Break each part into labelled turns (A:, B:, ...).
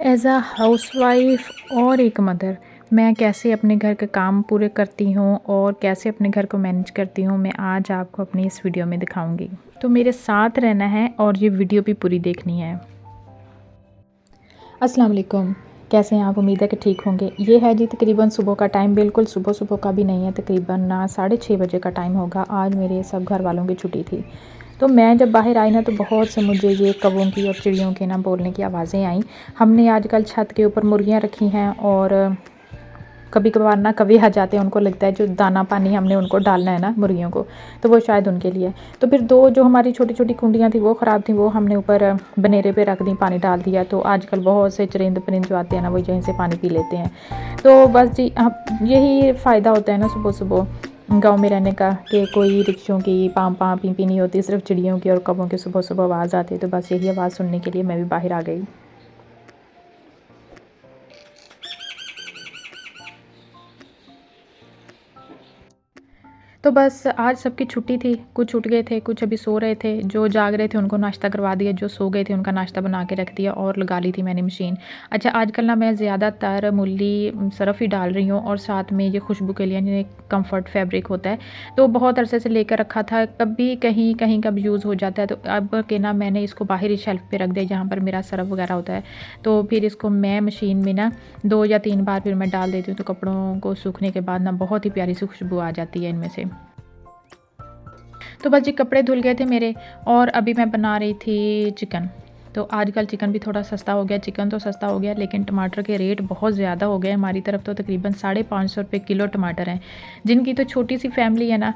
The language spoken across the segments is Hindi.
A: एज़ अ हाउसवाइफ़ और एक मदर मैं कैसे अपने घर के काम पूरे करती हूँ और कैसे अपने घर को मैनेज करती हूँ, मैं आज आपको अपनी इस वीडियो में दिखाऊंगी। तो मेरे साथ रहना है और ये वीडियो भी पूरी देखनी है। अस्सलाम वालेकुम, कैसे हैं आप? उम्मीद है कि ठीक होंगे। ये है जी तकरीबन सुबह का टाइम, बिल्कुल सुबह सुबह का भी नहीं है, तकरीबन ना 6:30 बजे का टाइम होगा। आज मेरे सब घर वालों की छुट्टी थी। तो मैं जब बाहर आई ना तो बहुत से मुझे ये कौवों की और चिड़ियों के ना बोलने की आवाज़ें आई। हमने आजकल छत के ऊपर मुर्गियाँ रखी हैं और कभी कभार ना कभी आ जाते हैं, उनको लगता है जो दाना पानी हमने उनको डालना है ना मुर्गियों को, तो वो शायद उनके लिए। तो फिर दो जो हमारी छोटी छोटी कुंडियाँ थी वो ख़राब थी, वो हमने ऊपर बनेरे पे रख दी, पानी डाल दिया। तो आजकल बहुत से चरिंद परिंद जो आते हैं ना वो यहीं से पानी पी लेते हैं। तो बस जी यही फ़ायदा होता है ना सुबह सुबह गांव में रहने का, कि कोई रिक्शों की पाँ पाँ पी पी नहीं होती, सिर्फ चिड़ियों की और कौवों की सुबह सुबह आवाज़ आती है। तो बस यही आवाज़ सुनने के लिए मैं भी बाहर आ गई। तो बस आज सबकी छुट्टी थी, कुछ उठ गए थे, कुछ अभी सो रहे थे। जो जाग रहे थे उनको नाश्ता करवा दिया, जो सो गए थे उनका नाश्ता बना के रख दिया और लगा ली थी मैंने मशीन। अच्छा, आजकल ना मैं ज़्यादातर मूली सरफ़ ही डाल रही हूँ और साथ में ये खुशबू के लिए ये कम्फ़र्ट फैब्रिक होता है, तो बहुत अरसे से लेकर रखा था, कभी कहीं कहीं कब यूज़ हो जाता है। तो अब के ना मैंने इसको बाहर ही शेल्फ़ पे रख दिया जहाँ पर मेरा सरफ़ वगैरह होता है। तो फिर इसको मैं मशीन में ना 2 या 3 बार फिर मैं डाल देती हूँ, तो कपड़ों को सूखने के बाद ना बहुत ही प्यारी सी खुशबू आ जाती है इनमें से। तो बस जी कपड़े धुल गए थे मेरे और अभी मैं बना रही थी चिकन। तो आजकल चिकन भी थोड़ा सस्ता हो गया, चिकन तो सस्ता हो गया लेकिन टमाटर के रेट बहुत ज़्यादा हो गए। हमारी तरफ तो तकरीबन 550 रुपये किलो टमाटर हैं। जिनकी तो छोटी सी फैमिली है ना,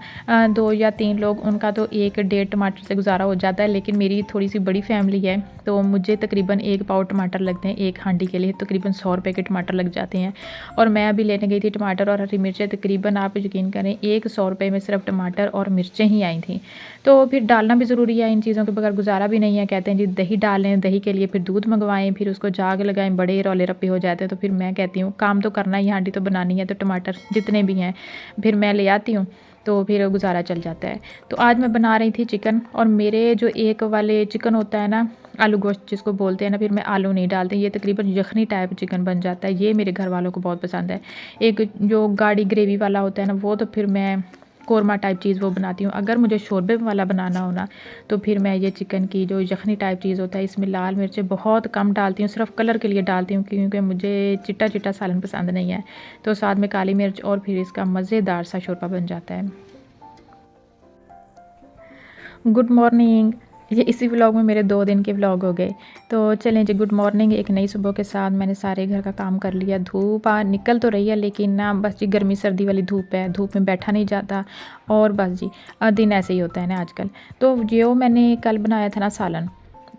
A: 2 या 3 लोग, उनका तो 1 डेढ़ टमाटर से गुजारा हो जाता है। लेकिन मेरी थोड़ी सी बड़ी फैमिली है तो मुझे तकरीबन 1 पाव टमाटर लगते हैं, एक हांडी के लिए तकरीबन 100 रुपये के टमाटर लग जाते हैं। और मैं अभी लेने गई थी टमाटर और हरी मिर्चें, तकरीबन आप यकीन करें 100 रुपये में सिर्फ टमाटर और मिर्चें ही आई थी। तो फिर डालना भी ज़रूरी है, इन चीज़ों के बगैर गुजारा भी नहीं है। कहते हैं जी दही डाल लें, दही के लिए फिर दूध मंगवाएं, फिर उसको जाग लगाएं, बड़े रौले रप्पे हो जाते हैं। तो फिर मैं कहती हूँ काम तो करना ही, हांडी तो बनानी है, तो टमाटर जितने भी हैं फिर मैं ले आती हूँ, तो फिर गुजारा चल जाता है। तो आज मैं बना रही थी चिकन, और मेरे जो एक वाले चिकन होता है ना, आलू गोश्त जिसको बोलते हैं ना, फिर मैं आलू नहीं डालती, ये तकरीबन यखनी टाइप चिकन बन जाता है। ये मेरे घर वालों को बहुत पसंद है। एक जो गाढ़ी ग्रेवी वाला होता है ना, वो तो फिर मैं कोरमा टाइप चीज़ वो बनाती हूँ। अगर मुझे शोरबे वाला बनाना हो ना, तो फिर मैं ये चिकन की जो यखनी टाइप चीज़ होता है, इसमें लाल मिर्चें बहुत कम डालती हूँ, सिर्फ कलर के लिए डालती हूँ, क्योंकि मुझे चिट्टा चिट्टा सालन पसंद नहीं है। तो साथ में काली मिर्च और फिर इसका मज़ेदार सा शोरबा बन जाता है। Good morning. ये इसी व्लॉग में मेरे 2 दिन के व्लॉग हो गए। तो चलें जी, गुड मॉर्निंग। एक नई सुबह के साथ मैंने सारे घर का काम कर लिया। धूप निकल तो रही है लेकिन ना बस जी गर्मी सर्दी वाली धूप है, धूप में बैठा नहीं जाता। और बस जी दिन ऐसे ही होता है ना आजकल। तो जो मैंने कल बनाया था ना सालन,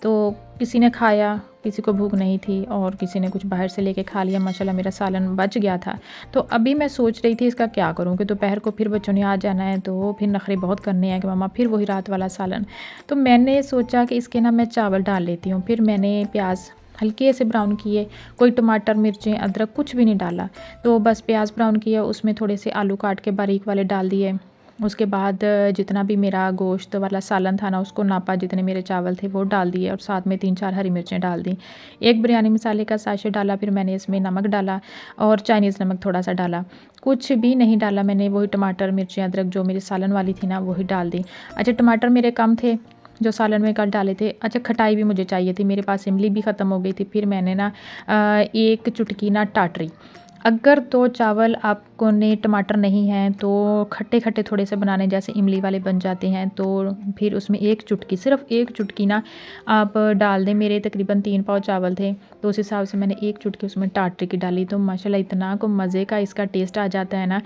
A: तो किसी ने खाया, किसी को भूख नहीं थी और किसी ने कुछ बाहर से लेके खा लिया। माशाल्लाह मेरा सालन बच गया था। तो अभी मैं सोच रही थी इसका क्या करूँ, कि दोपहर को फिर बच्चों ने आ जाना है, तो फिर नखरे बहुत करने हैं कि मम्मा फिर वही रात वाला सालन। तो मैंने सोचा कि इसके ना मैं चावल डाल लेती हूँ। फिर मैंने प्याज हल्के से ब्राउन किए, कोई टमाटर मिर्चें अदरक कुछ भी नहीं डाला। तो बस प्याज ब्राउन किया, उसमें थोड़े से आलू काट के बारीक वाले डाल दिए। उसके बाद जितना भी मेरा गोश्त वाला सालन था ना, उसको नापा, जितने मेरे चावल थे वो डाल दिए और साथ में 3-4 हरी मिर्चें डाल दी। एक बिरयानी मसाले का साशे डाला, फिर मैंने इसमें नमक डाला और चाइनीज़ नमक थोड़ा सा डाला। कुछ भी नहीं डाला मैंने, वही टमाटर मिर्चें अदरक जो मेरी सालन वाली थी ना वही डाल दी। अच्छा, टमाटर मेरे कम थे जो सालन में कल डाले थे। अच्छा, खटाई भी मुझे चाहिए थी, मेरे पास इमली भी ख़त्म हो गई थी। फिर मैंने ना 1 चुटकी ना टाटरी, अगर तो चावल आपको ने टमाटर नहीं हैं तो खट्टे खट्टे थोड़े से बनाने, जैसे इमली वाले बन जाते हैं, तो फिर उसमें 1 चुटकी, सिर्फ 1 चुटकी ना आप डाल दें। मेरे तकरीबन 3 पाव चावल थे तो उस हिसाब से मैंने 1 चुटकी उसमें टाटरी की डाली। तो माशाल्लाह इतना को मज़े का इसका टेस्ट आ जाता है ना,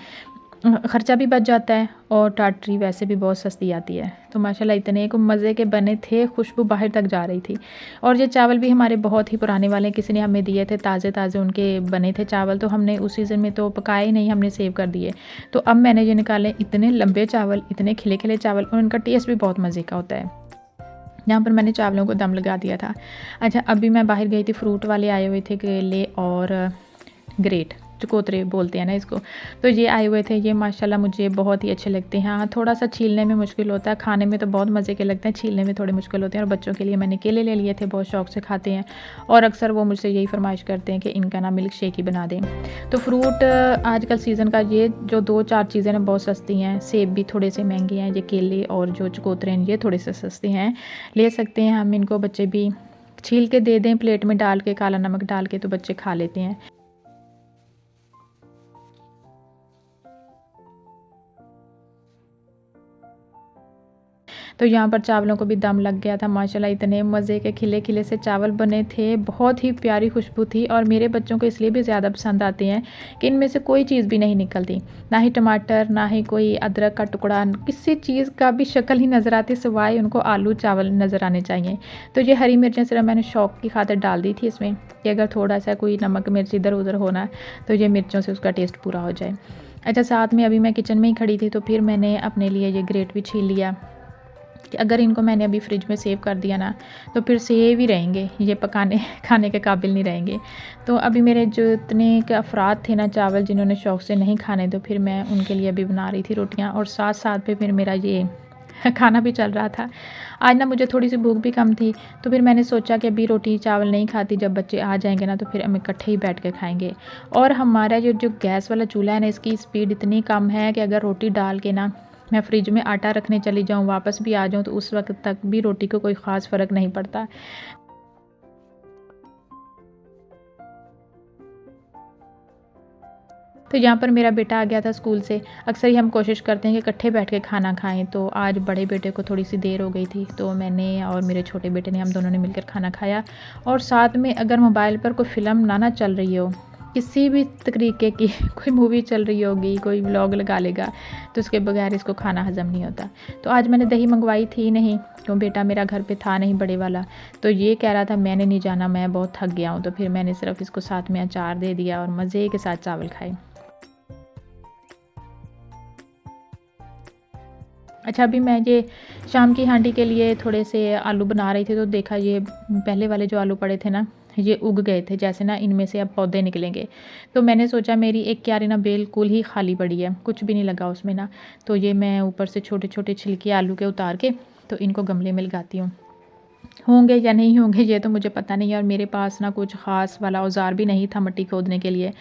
A: ख़र्चा भी बच जाता है और टाटरी वैसे भी बहुत सस्ती आती है। तो माशाल्लाह इतने को मज़े के बने थे, खुशबू बाहर तक जा रही थी। और ये चावल भी हमारे बहुत ही पुराने वाले किसी ने हमें दिए थे, ताज़े ताज़े उनके बने थे चावल, तो हमने उस सीज़न में तो पकाए नहीं, हमने सेव कर दिए। तो अब मैंने ये निकाले, इतने लंबे चावल, इतने खिले खिले चावल, और उनका टेस्ट भी बहुत मज़े का होता है। यहाँ पर मैंने चावलों को दम लगा दिया था। अच्छा, अभी मैं बाहर गई थी, फ्रूट वाले आए हुए थे, केले और ग्रेट। चकोतरे बोलते हैं ना इसको। तो ये आए हुए थे, ये माशाल्लाह मुझे बहुत ही अच्छे लगते हैं। हाँ, थोड़ा-सा छीलने में मुश्किल होता है, खाने में तो बहुत मज़े के लगते हैं, छीलने में थोड़े मुश्किल होते हैं। और बच्चों के लिए मैंने केले ले लिए थे, बहुत शौक से खाते हैं और अक्सर वो मुझसे यही फ़रमाइश करते हैं कि इनका ना मिल्क शेक ही बना दें। तो फ्रूट आजकल सीज़न का ये जो 2-4 चीज़ें ना बहुत सस्ती हैं, सेब भी थोड़े से महँगे हैं, ये केले और जो चकोतरे हैं ये थोड़े से सस्ते हैं, ले सकते हैं हम इनको। बच्चे भी छील के दे दें प्लेट में डाल के, काला नमक डाल के, तो बच्चे खा लेते हैं। तो यहाँ पर चावलों को भी दम लग गया था माशाल्लाह, इतने मज़े के खिले-खिले से चावल बने थे, बहुत ही प्यारी खुशबू थी। और मेरे बच्चों को इसलिए भी ज़्यादा पसंद आते हैं कि इनमें से कोई चीज़ भी नहीं निकलती, ना ही टमाटर, ना ही कोई अदरक का टुकड़ा, किसी चीज़ का भी शक्ल ही नज़र आती, सिवाय उनको आलू चावल नज़र आने चाहिए। तो ये हरी मिर्चें सिर्फ मैंने शौक की खातिर डाल दी थी इसमें, कि अगर थोड़ा-सा कोई नमक मिर्च इधर-उधर होना तो ये मिर्चों से उसका टेस्ट पूरा हो जाए। अच्छा, साथ में अभी मैं किचन में ही खड़ी थी, तो फिर मैंने अपने लिए ये ग्रेट भी छील लिया कि अगर इनको मैंने अभी फ्रिज में सेव कर दिया ना, तो फिर सेव ही रहेंगे, ये पकाने खाने के काबिल नहीं रहेंगे। तो अभी मेरे जो इतने के अफराद थे ना चावल जिन्होंने शौक़ से नहीं खाने, तो फिर मैं उनके लिए अभी बना रही थी रोटियाँ, और साथ-साथ पे फिर मेरा ये खाना भी चल रहा था। आज ना मुझे थोड़ी-सी भूख भी कम थी, तो फिर मैंने सोचा कि अभी रोटी चावल नहीं खाती, जब बच्चे आ जाएँगे ना तो फिर हम इकट्ठे ही बैठ के खाएँगे। और हमारा ये जो गैस वाला चूल्हा है ना, इसकी स्पीड इतनी कम है कि अगर रोटी डाल के ना मैं फ्रिज में आटा रखने चली जाऊँ, वापस भी आ जाऊँ, तो उस वक़्त तक भी रोटी को कोई ख़ास फ़र्क नहीं पड़ता। तो यहाँ पर मेरा बेटा आ गया था स्कूल से। अक्सर ही हम कोशिश करते हैं कि इकट्ठे बैठ के खाना खाएँ, तो आज बड़े बेटे को थोड़ी-सी देर हो गई थी, तो मैंने और मेरे छोटे बेटे ने, हम दोनों ने मिलकर खाना खाया। और साथ में अगर मोबाइल पर कोई फ़िल्म ना चल रही हो, किसी भी तरीके की कोई मूवी चल रही होगी, कोई व्लॉग लगा लेगा, तो उसके बगैर इसको खाना हज़म नहीं होता। तो आज मैंने दही मंगवाई थी नहीं, तो बेटा मेरा घर पे था नहीं बड़े वाला, तो ये कह रहा था मैंने नहीं जाना, मैं बहुत थक गया हूँ, तो फिर मैंने सिर्फ़ इसको साथ में अचार दे दिया और मज़े के साथ चावल खाए। अच्छा, अभी मैं ये शाम की हांडी के लिए थोड़े से आलू बना रही थी, तो देखा ये पहले वाले जो आलू पड़े थे ना, ये उग गए थे, जैसे ना इनमें से अब पौधे निकलेंगे। तो मैंने सोचा मेरी एक क्यारी ना बिल्कुल ही खाली पड़ी है, कुछ भी नहीं लगा उसमें ना, तो ये मैं ऊपर से छोटे-छोटे छिलके आलू के उतार के तो इनको गमले में लगाती हूँ। होंगे या नहीं होंगे ये तो मुझे पता नहीं है, और मेरे पास ना कुछ ख़ास वाला औज़ार भी नहीं था मिट्टी खोदने के लिए।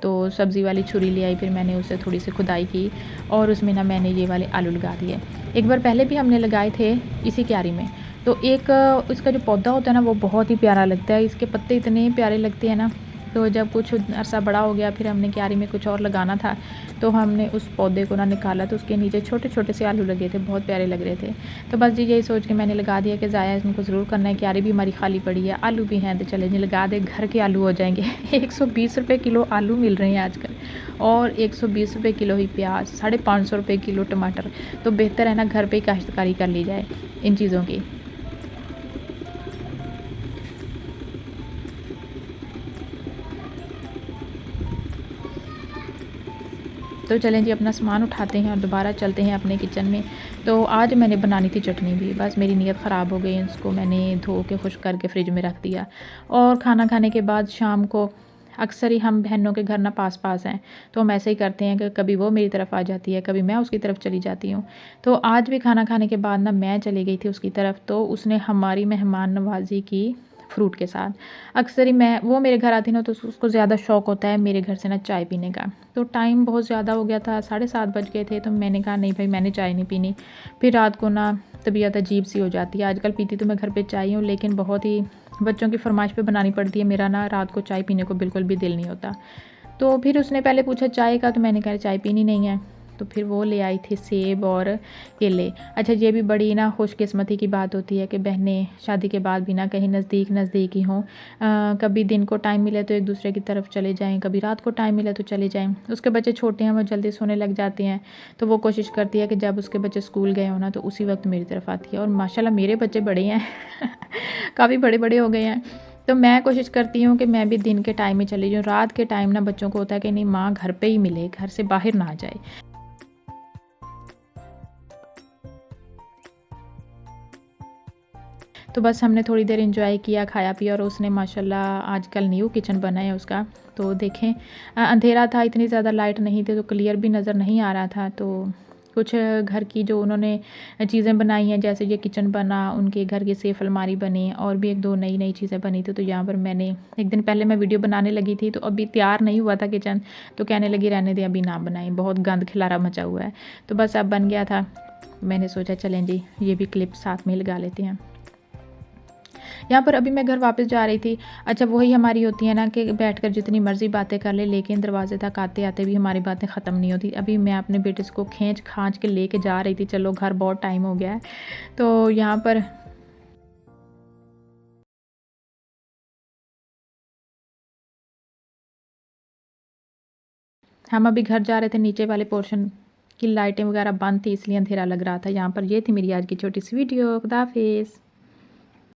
A: तो सब्ज़ी वाली छुरी ले आई, फिर मैंने उससे थोड़ी सी खुदाई की और उसमें ना मैंने ये वाले आलू लगा दिए। एक बार पहले भी हमने लगाए थे इसी क्यारी में। तो एक इसका जो पौधा होता है ना, वो बहुत ही प्यारा लगता है, इसके पत्ते इतने प्यारे लगते हैं ना। तो जब कुछ अरसा बड़ा हो गया, फिर हमने क्यारी में कुछ और लगाना था, तो हमने उस पौधे को ना निकाला, तो उसके नीचे छोटे-छोटे से आलू लगे थे, बहुत प्यारे लग रहे थे। तो बस जी यही सोच के मैंने लगा दिया कि ज़ाया इनको ज़रूर करना है, क्यारी भी हमारी खाली पड़ी है, आलू भी हैं, तो चले जी लगा दें, घर के आलू हो जाएँगे। 120 रुपए किलो आलू मिल रहे हैं आजकल, और 120 रुपए किलो ही प्याज, 550 रुपए किलो टमाटर। तो बेहतर है ना घर पे ही काश्तकारी कर ली जाए इन चीज़ों की। तो चलें जी, अपना सामान उठाते हैं और दोबारा चलते हैं अपने किचन में। तो आज मैंने बनानी थी चटनी भी, बस मेरी नीयत ख़राब हो गई, उसको मैंने धो के खुश्क करके फ्रिज में रख दिया। और खाना खाने के बाद शाम को अक्सर ही हम बहनों के घर ना पास-पास हैं, तो हम ऐसे ही करते हैं कि कभी वो मेरी तरफ आ जाती है, कभी मैं उसकी तरफ चली जाती हूँ। तो आज भी खाना खाने के बाद ना मैं चली गई थी उसकी तरफ, तो उसने हमारी मेहमान नवाज़ी की फ्रूट के साथ। अक्सर ही मैं वो मेरे घर आती ना, तो उसको ज़्यादा शौक होता है मेरे घर से ना चाय पीने का। तो टाइम बहुत ज़्यादा हो गया था, 7:30 बज गए थे, तो मैंने कहा नहीं भाई मैंने चाय नहीं पीनी। फिर रात को ना तबीयत अजीब-सी हो जाती है। आजकल पीती तो मैं घर पे चाय हूँ, लेकिन बहुत ही बच्चों की फ़रमाइश पे बनानी पड़ती है। मेरा ना रात को चाय पीने को बिल्कुल भी दिल नहीं होता। तो फिर उसने पहले पूछा चाय का, तो मैंने कहा चाय पीनी नहीं है। तो फिर वो ले आई थी सेब और केले। अच्छा, ये भी बड़ी ना खुशकिस्मती की बात होती है कि बहनें शादी के बाद भी ना कहीं नज़दीक ही हों। कभी दिन को टाइम मिले तो एक दूसरे की तरफ चले जाएँ, कभी रात को टाइम मिले तो चले जाएँ। उसके बच्चे छोटे हैं, वो जल्दी सोने लग जाते हैं, तो वो कोशिश करती है कि जब उसके बच्चे स्कूल गए हों ना, तो उसी वक्त मेरी तरफ आती है। और माशाल्लाह मेरे बच्चे बड़े हैं काफ़ी बड़े-बड़े हो गए हैं। तो मैं कोशिश करती हूँ कि मैं भी दिन के टाइम में चली जाऊँ। रात के टाइम ना बच्चों को होता है कि नहीं माँ घर पे ही मिले, घर से बाहर ना जाए। तो बस हमने थोड़ी देर एंजॉय किया, खाया पिया और उसने माशाल्लाह आजकल न्यू किचन बना है उसका। तो देखें अंधेरा था, इतनी ज़्यादा लाइट नहीं थी तो क्लियर भी नज़र नहीं आ रहा था। तो कुछ घर की जो उन्होंने चीज़ें बनाई हैं, जैसे ये किचन बना, उनके घर की सेफ अलमारी बनी और भी 1-2 नई-नई चीज़ें बनी थी। तो यहाँ पर मैंने एक दिन पहले मैं वीडियो बनाने लगी थी तो अभी तैयार नहीं हुआ था किचन, तो कहने लगी रहने दें अभी ना बनाएँ, बहुत गंद खिलारा मचा हुआ है। तो बस अब बन गया था, मैंने सोचा चलें जी ये भी क्लिप साथ में लगा लेते हैं। यहाँ पर अभी मैं घर वापस जा रही थी। अच्छा वही हमारी होती है ना कि बैठकर जितनी मर्ज़ी बातें कर ले, लेकिन दरवाज़े तक आते-आते भी हमारी बातें ख़त्म नहीं होती। अभी मैं अपने बेटे को खींच-खाच के लेके जा रही थी, चलो घर बहुत टाइम हो गया है। तो यहाँ पर हम अभी घर जा रहे थे, नीचे वाले पोर्शन की लाइटें वगैरह बंद थी इसलिए अंधेरा लग रहा था। यहाँ पर ये थी मेरी आज की छोटी सी वीडियो। खुदा हाफ़िज़।